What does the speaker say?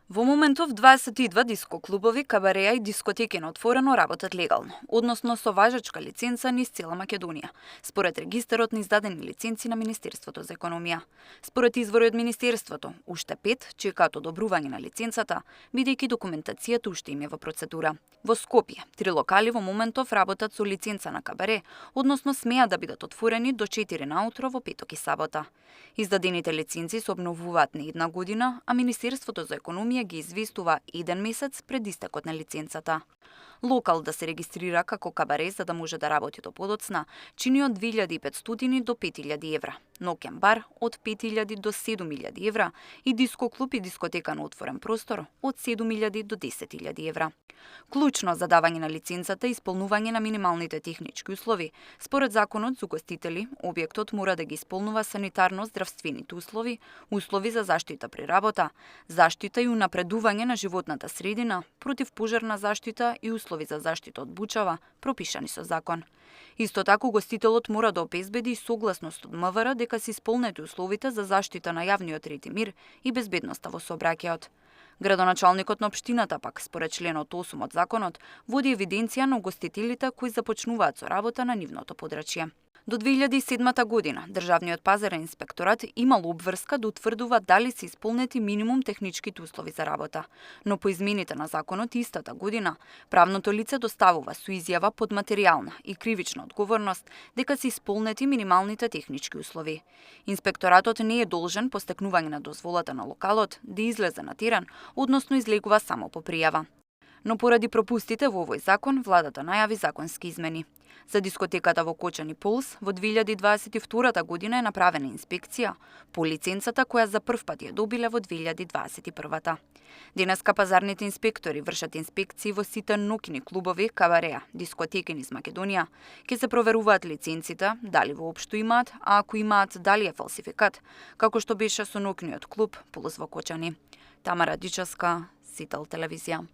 Во моментов 22 диско клубови, кабареа и дискотеки на отворено работат легално, односно со важечка лиценца низ цела Македонија, според регистарот на издадени лиценци на Министерството за економија. Според извори од Министерството, уште 5 чекаат одобрување на лиценцата, бидејќи документацијата уште им е во процедура. Во Скопје, 3 локали во моментов работат со лиценца на кабаре, односно смеат да бидат отворени до 4 наутро во петок и сабота. Издадените лиценци се обновуваат на една година, а Министерството за економија ги известува еден месец пред истекот на лиценцата. Локал да се регистрира како кабаре за да може да работи до подоцна, чини од 2500 до 5000 евра, ноќен бар од 5000 до 7000 евра и диско клуб и дискотека на отворен простор од 7000 до 10000 евра. Клучно за давање на лиценцата е исполнување на минималните технички услови. Според законот за угостители, објектот мора да ги исполнува санитарно-здравствените услови, услови за заштита при работа, заштита и унапредување на животната средина, противпожарна заштита и услови за заштита од бучава, пропишани со закон. Исто така, угостителот мора да обезбеди согласност од МВР дека се исполнети условите за заштита на јавниот ред и мир и безбедноста во сообраќајот. Градоначалникот на општината пак, според членот 8 од законот, води евиденција на угостителите кои започнуваат со работа на нивното подрачје. До 2007 година Државниот пазарен инспекторат имал обврска да утврдува дали се исполнети минимум техничките услови за работа, но по измените на законот истата година правното лице доставува со изјава под материјална и кривична одговорност дека се исполнети минималните технички услови. Инспекторатот не е должен по стекнување на дозволата на локалот да излезе на терен, односно излегува само по пријава. Но поради пропустите во овој закон, владата најави законски измени. За дискотеката во Кочани Полс во 2022 година е направена инспекција по лиценцата која за прв пат ја добиле во 2021. Денеска пазарните инспектори вршат инспекции во сите ноќни клубови, кабареа, дискотеки низ Македонија. Ке се проверуваат лиценците, дали воопшто имаат, а ако имаат, дали е фалсификат, како што беше со ноќниот клуб Полс во Кочани. Тамара Дичевска, Сител телевизија.